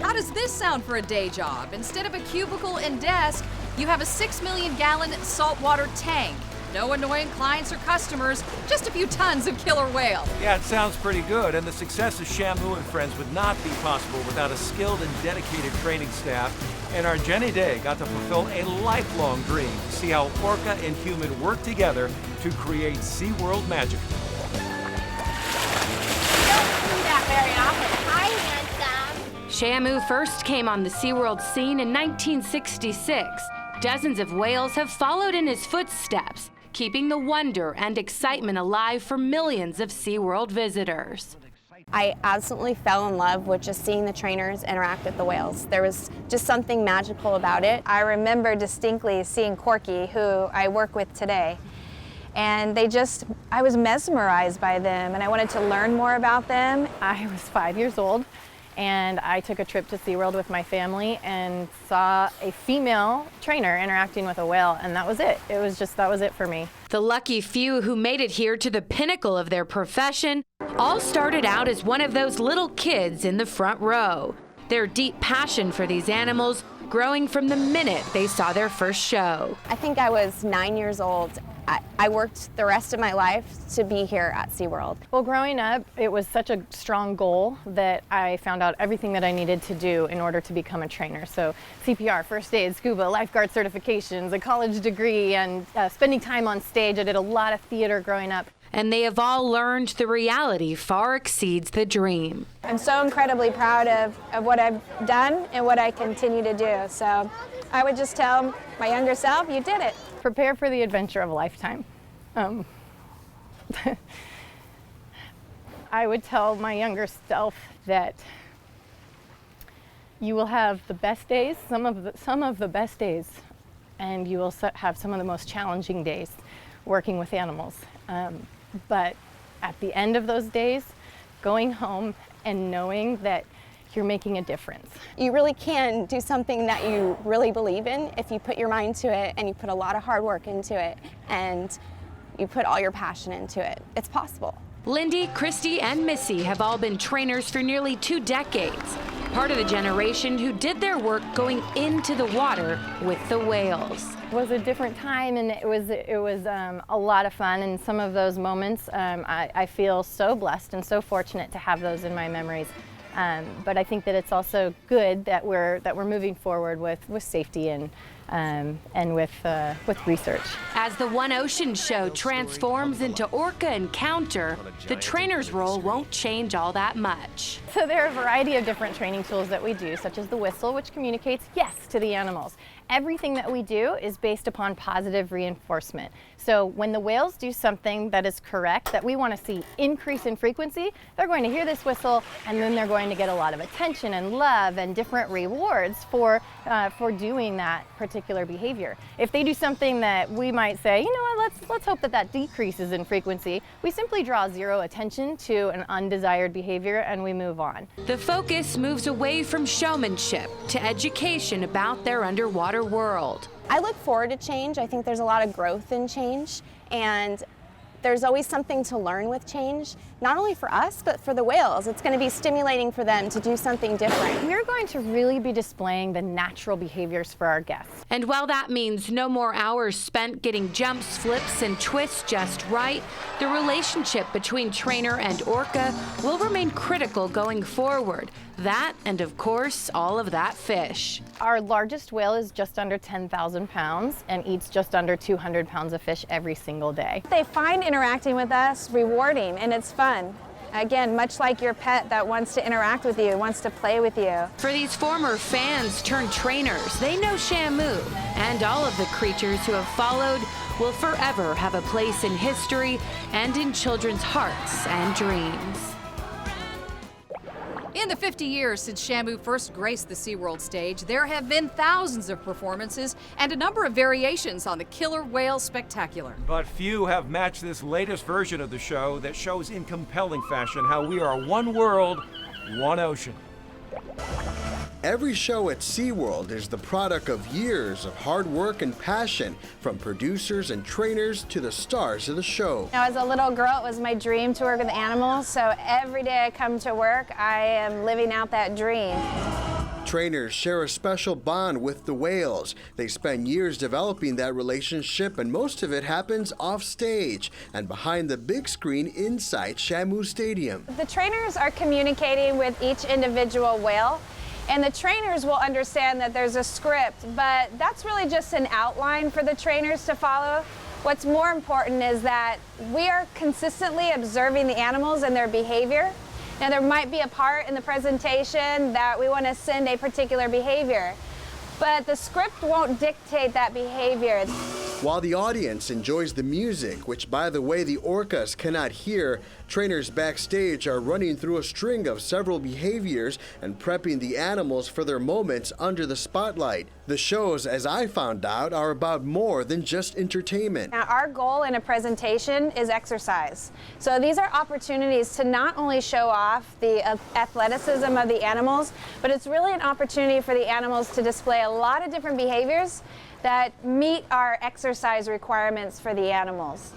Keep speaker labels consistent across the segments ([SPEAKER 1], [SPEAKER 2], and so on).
[SPEAKER 1] How does this sound for a day job? Instead of a cubicle and desk, you have a 6 million gallon saltwater tank. No annoying clients or customers, just a few tons of killer whale.
[SPEAKER 2] Yeah, it sounds pretty good, and the success of Shamu and Friends would not be possible without a skilled and dedicated training staff. And our Jenny Day got to fulfill a lifelong dream to see how orca and human work together to create SeaWorld magic.
[SPEAKER 3] Shamu first came on the SeaWorld scene in 1966. Dozens of whales have followed in his footsteps, keeping the wonder and excitement alive for millions of SeaWorld visitors.
[SPEAKER 4] I absolutely fell in love with just seeing the trainers interact with the whales. There was just something magical about it. I remember distinctly seeing Corky, who I work with today, and I was mesmerized by them, and I wanted to learn more about them.
[SPEAKER 5] I was 5 years old, and I took a trip to SeaWorld with my family and saw a female trainer interacting with a whale, and that was it. That was it for me.
[SPEAKER 3] The lucky few who made it here to the pinnacle of their profession all started out as one of those little kids in the front row. Their deep passion for these animals growing from the minute they saw their first show.
[SPEAKER 4] I think I was 9 years old. I worked the rest of my life to be here at SeaWorld.
[SPEAKER 5] Well, growing up, it was such a strong goal that I found out everything that I needed to do in order to become a trainer. So CPR, first aid, scuba, lifeguard certifications, a college degree, and spending time on stage. I did a lot of theater growing up.
[SPEAKER 3] And they have all learned the reality far exceeds the dream.
[SPEAKER 4] I'm so incredibly proud of what I've done and what I continue to do. So I would just tell my younger self, you did it.
[SPEAKER 5] Prepare for the adventure of a lifetime. I would tell my younger self that you will have the best days, some of the best days, and you will have some of the most challenging days working with animals. But at the end of those days, going home and knowing that you're making a difference.
[SPEAKER 4] You really can do something that you really believe in if you put your mind to it and you put a lot of hard work into it and you put all your passion into it. It's possible.
[SPEAKER 3] Lindy, Christy, and Missy have all been trainers for nearly 2 decades, part of the generation who did their work going into the water with the whales.
[SPEAKER 5] It was a different time, and it was a lot of fun, and some of those moments I feel so blessed and so fortunate to have those in my memories. But I think that it's also good that we're moving forward with safety and with research.
[SPEAKER 3] As the One Ocean show transforms into Orca Encounter, the trainer's role won't change all that much.
[SPEAKER 5] So there are a variety of different training tools that we do, such as the whistle, which communicates yes to the animals. Everything that we do is based upon positive reinforcement. So when the whales do something that is correct, that we want to see increase in frequency, they're going to hear this whistle, and then they're going to get a lot of attention and love and different rewards for doing that particular behavior. If they do something that we might say, you know what, let's hope that decreases in frequency, we simply draw zero attention to an undesired behavior and we move on.
[SPEAKER 3] The focus moves away from showmanship to education about their underwater world.
[SPEAKER 4] I look forward to change. I think there's a lot of growth in change, and there's always something to learn with change, not only for us, but for the whales. It's going to be stimulating for them to do something different.
[SPEAKER 5] We're going to really be displaying the natural behaviors for our guests.
[SPEAKER 3] And while that means no more hours spent getting jumps, flips, and twists just right, the relationship between trainer and orca will remain critical going forward. That, and of course, all of that fish.
[SPEAKER 5] Our largest whale is just under 10,000 pounds and eats just under 200 pounds of fish every single day.
[SPEAKER 4] They find interacting with us rewarding, and it's fun. Again, much like your pet that wants to interact with you, wants to play with you.
[SPEAKER 3] For these former fans turned trainers, they know Shamu, and all of the creatures who have followed will forever have a place in history and in children's hearts and dreams.
[SPEAKER 1] In the 50 years since Shamu first graced the SeaWorld stage, there have been thousands of performances and a number of variations on the killer whale spectacular.
[SPEAKER 2] But few have matched this latest version of the show that shows in compelling fashion how we are one world, one ocean.
[SPEAKER 6] Every show at SeaWorld is the product of years of hard work and passion from producers and trainers to the stars of the show.
[SPEAKER 4] Now, as a little girl, it was my dream to work with animals, so every day I come to work, I am living out that dream.
[SPEAKER 6] Trainers share a special bond with the whales. They spend years developing that relationship, and most of it happens off stage and behind the big screen inside Shamu Stadium.
[SPEAKER 4] The trainers are communicating with each individual whale, and the trainers will understand that there's a script, but that's really just an outline for the trainers to follow. What's more important is that we are consistently observing the animals and their behavior. Now, there might be a part in the presentation that we want to send a particular behavior, but the script won't dictate that behavior.
[SPEAKER 6] While the audience enjoys the music, which by the way the orcas cannot hear, trainers backstage are running through a string of several behaviors and prepping the animals for their moments under the spotlight. The shows, as I found out, are about more than just entertainment.
[SPEAKER 4] Now, our goal in a presentation is exercise. So these are opportunities to not only show off the athleticism of the animals, but it's really an opportunity for the animals to display a lot of different behaviors that meet our exercise requirements for the animals.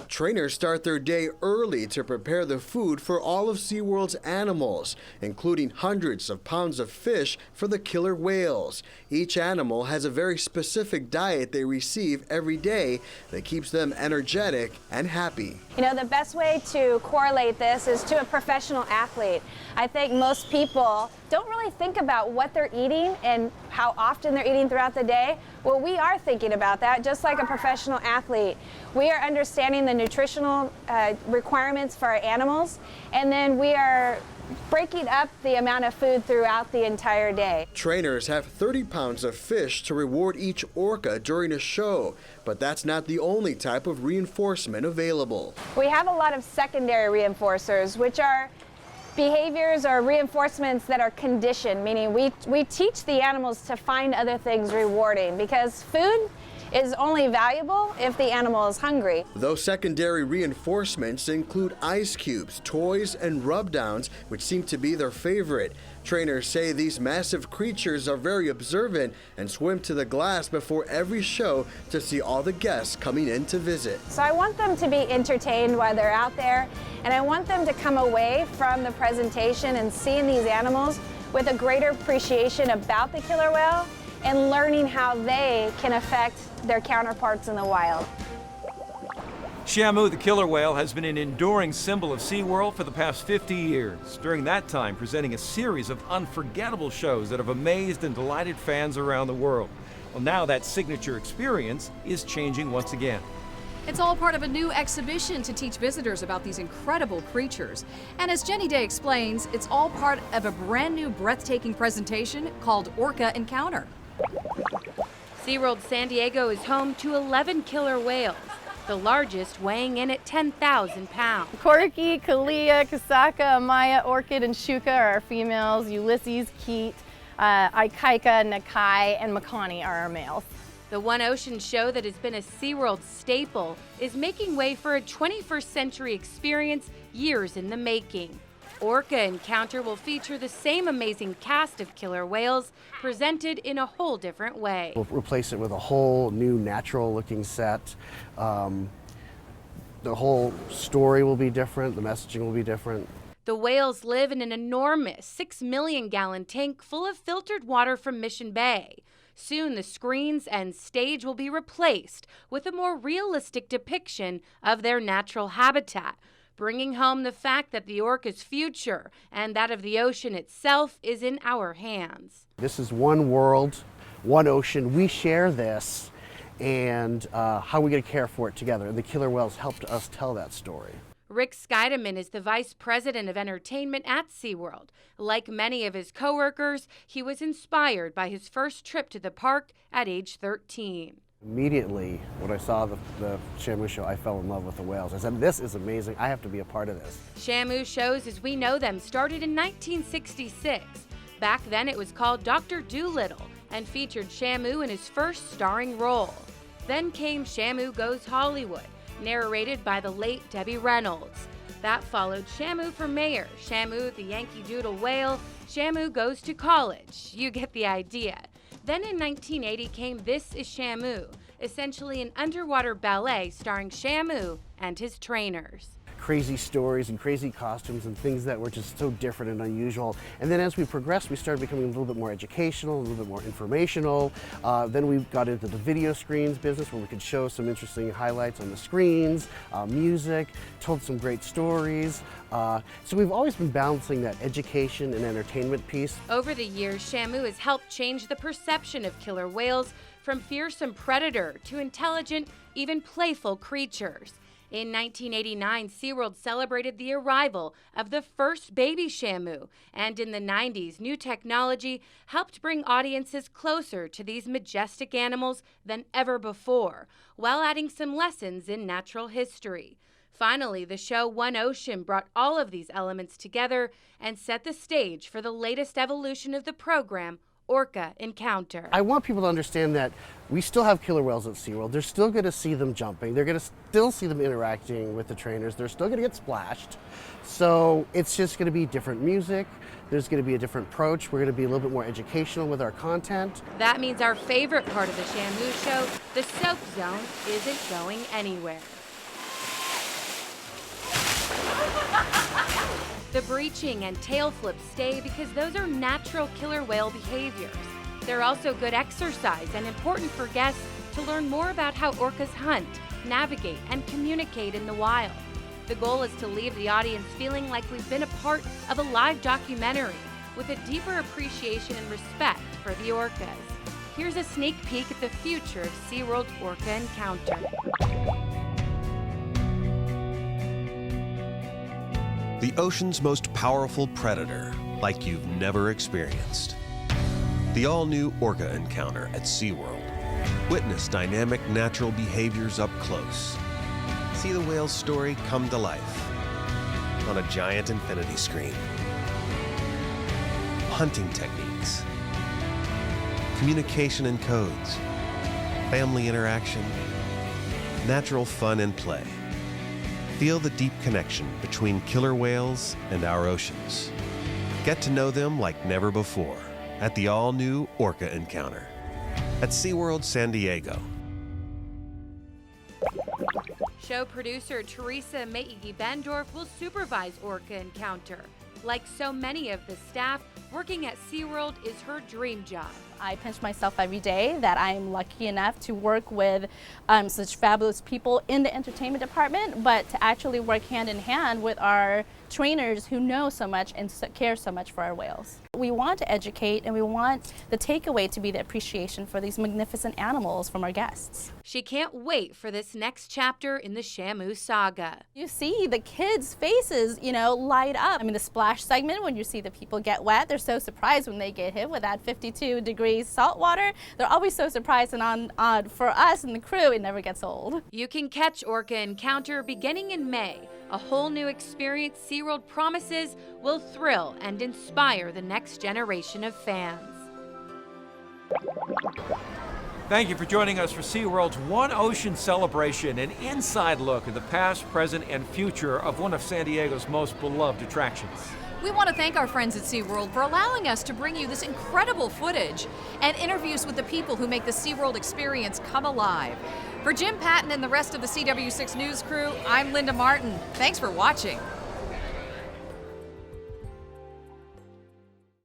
[SPEAKER 6] Trainers start their day early to prepare the food for all of SeaWorld's animals, including hundreds of pounds of fish for the killer whales. Each animal has a very specific diet they receive every day that keeps them energetic and happy.
[SPEAKER 4] You know, the best way to correlate this is to a professional athlete. I think most people don't really think about what they're eating and how often they're eating throughout the day. Well, we are thinking about that, just like a professional athlete. We are understanding the nutritional requirements for our animals, and then we are breaking up the amount of food throughout the entire day.
[SPEAKER 6] Trainers have 30 pounds of fish to reward each orca during a show, but that's not the only type of reinforcement available.
[SPEAKER 4] We have a lot of secondary reinforcers, which are behaviors or reinforcements that are conditioned, meaning we teach the animals to find other things rewarding, because food is only valuable if the animal is hungry.
[SPEAKER 6] Those secondary reinforcements include ice cubes, toys, and rub-downs, which seem to be their favorite. Trainers say these massive creatures are very observant and swim to the glass before every show to see all the guests coming in to visit.
[SPEAKER 4] So I want them to be entertained while they're out there, and I want them to come away from the presentation and seeing these animals with a greater appreciation about the killer whale and learning how they can affect their counterparts in the wild.
[SPEAKER 2] Shamu, the killer whale, has been an enduring symbol of SeaWorld for the past 50 years, during that time presenting a series of unforgettable shows that have amazed and delighted fans around the world. Well, now that signature experience is changing once again.
[SPEAKER 1] It's all part of a new exhibition to teach visitors about these incredible creatures. And as Jenny Day explains, it's all part of a brand new breathtaking presentation called Orca Encounter.
[SPEAKER 3] SeaWorld San Diego is home to 11 killer whales, the largest weighing in at 10,000 pounds.
[SPEAKER 5] Corky, Kalia, Kasaka, Amaya, Orchid, and Shuka are our females. Ulysses, Keat, Ikaika, Nakai, and Makani are our males.
[SPEAKER 3] The One Ocean show that has been a SeaWorld staple is making way for a 21st century experience years in the making. Orca Encounter will feature the same amazing cast of killer whales presented in a whole different way.
[SPEAKER 7] We'll replace it with a whole new natural looking set. The whole story will be different, the messaging will be different.
[SPEAKER 3] The whales live in an enormous 6 million gallon tank full of filtered water from Mission Bay. Soon the screens and stage will be replaced with a more realistic depiction of their natural habitat, bringing home the fact that the orca's future and that of the ocean itself is in our hands.
[SPEAKER 7] This is one world, one ocean. We share this, and how are we going to care for it together? And the killer whales helped us tell that story.
[SPEAKER 3] Rick Scheidemann is the Vice President of Entertainment at SeaWorld. Like many of his coworkers, he was inspired by his first trip to the park at age 13.
[SPEAKER 7] Immediately, when I saw the Shamu show, I fell in love with the whales. I said, this is amazing. I have to be a part of this.
[SPEAKER 3] Shamu shows as we know them started in 1966. Back then it was called Dr. Dolittle and featured Shamu in his first starring role. Then came Shamu Goes Hollywood, narrated by the late Debbie Reynolds. That followed Shamu for mayor, Shamu the Yankee Doodle whale, Shamu goes to college. You get the idea. Then in 1980 came This Is Shamu, essentially an underwater ballet starring Shamu and his trainers.
[SPEAKER 7] Crazy stories and crazy costumes and things that were just so different and unusual. And then as we progressed, we started becoming a little bit more educational, a little bit more informational. Then we got into the video screens business where we could show some interesting highlights on the screens, music, told some great stories. So we've always been balancing that education and entertainment piece.
[SPEAKER 3] Over the years, Shamu has helped change the perception of killer whales from fearsome predator to intelligent, even playful creatures. In 1989, SeaWorld celebrated the arrival of the first baby Shamu, and in the 90s, new technology helped bring audiences closer to these majestic animals than ever before, while adding some lessons in natural history. Finally, the show One Ocean brought all of these elements together and set the stage for the latest evolution of the program, Orca Encounter.
[SPEAKER 7] I want people to understand that we still have killer whales at SeaWorld. They're still going to see them jumping. They're going to still see them interacting with the trainers. They're still going to get splashed. So it's just going to be different music. There's going to be a different approach. We're going to be a little bit more educational with our content.
[SPEAKER 3] That means our favorite part of the Shamu show, the soap zone, isn't going anywhere. The breaching and tail flips stay because those are natural killer whale behaviors. They're also good exercise and important for guests to learn more about how orcas hunt, navigate, and communicate in the wild. The goal is to leave the audience feeling like we've been a part of a live documentary with a deeper appreciation and respect for the orcas. Here's a sneak peek at the future of SeaWorld's Orca Encounter.
[SPEAKER 8] The ocean's most powerful predator, like you've never experienced. The all-new Orca Encounter at SeaWorld. Witness dynamic natural behaviors up close. See the whale's story come to life on a giant infinity screen. Hunting techniques, communication and codes, family interaction, natural fun and play. Feel the deep connection between killer whales and our oceans. Get to know them like never before at the all-new Orca Encounter at SeaWorld San Diego.
[SPEAKER 3] Show producer Teresa Meigi-Bendorf will supervise Orca Encounter. Like so many of the staff, working at SeaWorld is her dream job.
[SPEAKER 9] I pinch myself every day that I'm lucky enough to work with such fabulous people in the entertainment department, but to actually work hand in hand with our trainers who know so much and care so much for our whales. We want to educate, and we want the takeaway to be the appreciation for these magnificent animals from our guests.
[SPEAKER 3] She can't wait for this next chapter in the Shamu saga.
[SPEAKER 9] You see the kids' faces, light up. I mean, the splash segment, when you see the people get wet, they're so surprised when they get hit with that 52 degrees salt water. They're always so surprised, and for us and the crew, it never gets old.
[SPEAKER 3] You can catch Orca Encounter beginning in May. A whole new experience SeaWorld promises will thrill and inspire the next generation of fans.
[SPEAKER 2] Thank you for joining us for SeaWorld's One Ocean celebration, an inside look at the past, present, and future of one of San Diego's most beloved attractions.
[SPEAKER 1] We want to thank our friends at SeaWorld for allowing us to bring you this incredible footage and interviews with the people who make the SeaWorld experience come alive. For Jim Patton and the rest of the CW6 News crew, I'm Linda Martin. Thanks for watching.